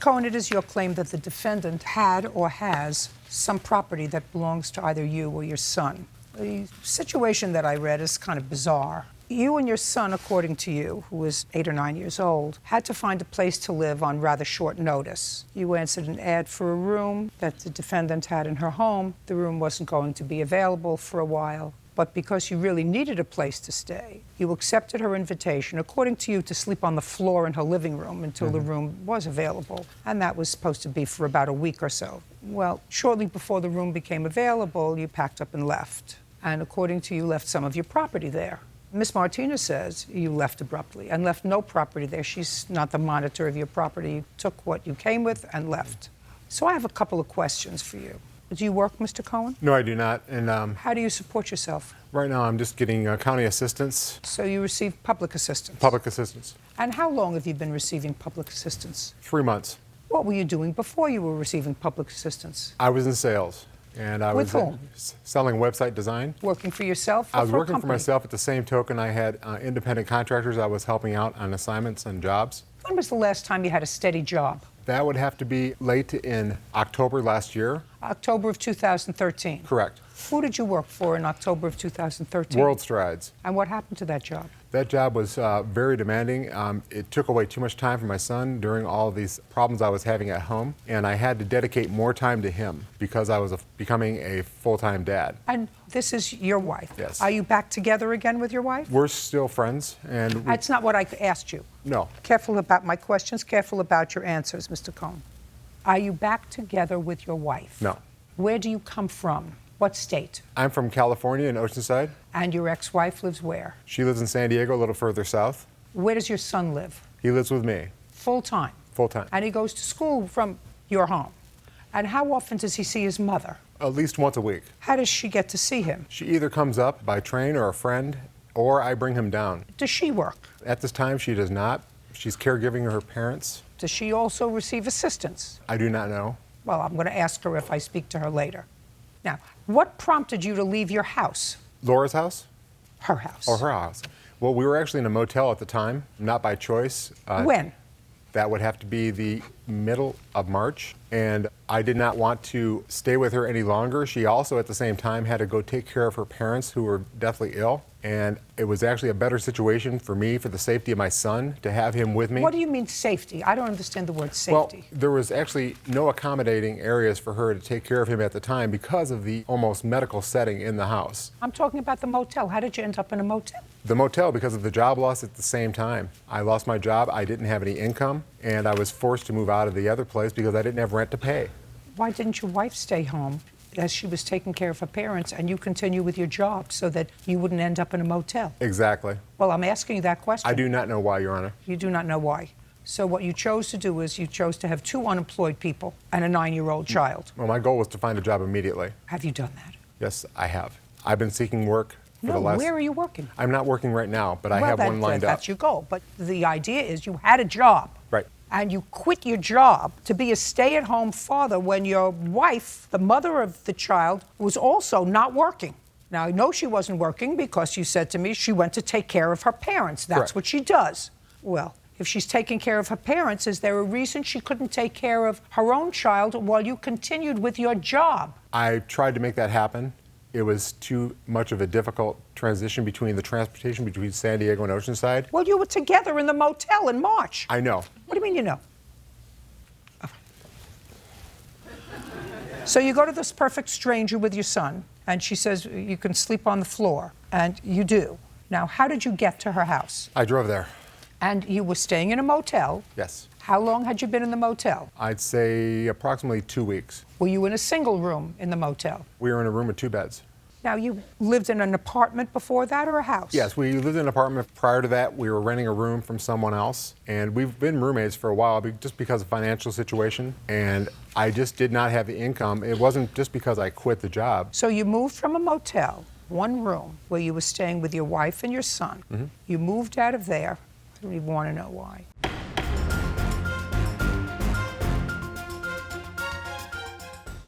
Cohen, it is your claim that the defendant had or has some property that belongs to either you or your son. The situation that I read is kind of bizarre. You and your son, according to you, who was 8 or 9 years old, had to find a place to live on rather short notice. You answered an ad for a room that the defendant had in her home. The room wasn't going to be available for a while, but because you really needed a place to stay, you accepted her invitation, according to you, to sleep on the floor in her living room until the room was available, and that was supposed to be for about a week or so. Well, shortly before the room became available, you packed up and left, and according to you, left some of your property there. Miss Martinez says you left abruptly and left no property there. She's not the monitor of your property. You took what you came with and left. So I have a couple of questions for you. Do you work, Mr. Cohen? No, I do not. And how do you support yourself? right now I'm just getting county assistance. So you receive public assistance? Public assistance. And how long have you been receiving public assistance? 3 months. What were you doing before you were receiving public assistance? I was in sales. And I With was whom? Selling website design. Working for yourself or I was for a working for company? myself. At the same token, I had independent contractors I was helping out on assignments and jobs. When was the last time you had a steady job? That would have to be late in October last year. October of 2013? Correct. Who did you work for in October of 2013? World Strides. And what happened to that job? That job was very demanding. It took away too much time from my son during all of these problems I was having at home, and I had to dedicate more time to him because I was becoming a full-time dad. And this is your wife? Yes. Are you back together again with your wife? We're still friends, and That's not what I asked you. No. Careful about my questions, careful about your answers, Mr. Cohen. Are you back together with your wife? No. Where do you come from? What state? I'm from California in Oceanside. And your ex-wife lives where? She lives in San Diego, a little further south. Where does your son live? He lives with me, Full-time? full-time. And he goes to school from your home? And how often does he see his mother? At least once a week. How does she get to see him? She either comes up by train or a friend, or I bring him down. Does she work? At this time, she does not. She's caregiving her parents. Does she also receive assistance? I do not know. Well, I'm going to ask her if I speak to her later. Now, what prompted you to leave your house? Laura's house? Her house. Or her house? Well, we were actually in a motel at the time, not by choice. When? That would have to be the middle of March. And I did not want to stay with her any longer. She also, at the same time, had to go take care of her parents who were deathly ill. And it was actually a better situation for me, for the safety of my son, to have him with me. What do you mean safety? I don't understand the word Well, safety. there was actually no accommodating areas for her to take care of him at the time because of the almost medical setting in the house. I'm talking about the motel. How did you end up in a motel? The motel, because of the job loss at the same time. I lost my job, I didn't have any income, and I was forced to move out of the other place because I didn't have rent to pay. Why didn't your wife stay home as she was taking care of her parents and you continue with your job so that you wouldn't end up in a motel? Exactly. Well, I'm asking you that question. I do not know why, Your Honor. You do not know why. So what you chose to do is you chose to have 2 unemployed people and a 9-year-old child. Well, my goal was to find a job immediately. Have you done that? Yes, I have. I've been seeking work for the No, last... where are you working? I'm not working right now, but I have one lined up. That's your goal. But the idea is you had a job. Right. And you quit your job to be a stay-at-home father when your wife, the mother of the child, was also not working. Now, I know she wasn't working because you said to me she went to take care of her parents. That's Correct. what she does. Well, if she's taking care of her parents, is there a reason she couldn't take care of her own child while you continued with your job? I tried to make that happen. It was too much of a difficult transition between the transportation between San Diego and Oceanside. Well, you were together in the motel in March. I know. What do you mean you know? Oh. So you go to this perfect stranger with your son, and she says you can sleep on the floor, and you do. Now, how did you get to her house? I drove there. And you were staying in a motel. Yes. How long had you been in the motel? I'd say approximately 2 weeks. Were you in a single room in the motel? We were in a room with 2 beds. Now, you lived in an apartment before that or a house? Yes, we lived in an apartment. Prior to that, we were renting a room from someone else. And we've been roommates for a while just because of financial situation. And I just did not have the income. It wasn't just because I quit the job. So you moved from a motel, 1 room, where you were staying with your wife and your son. You moved out of there. I don't even want to know why.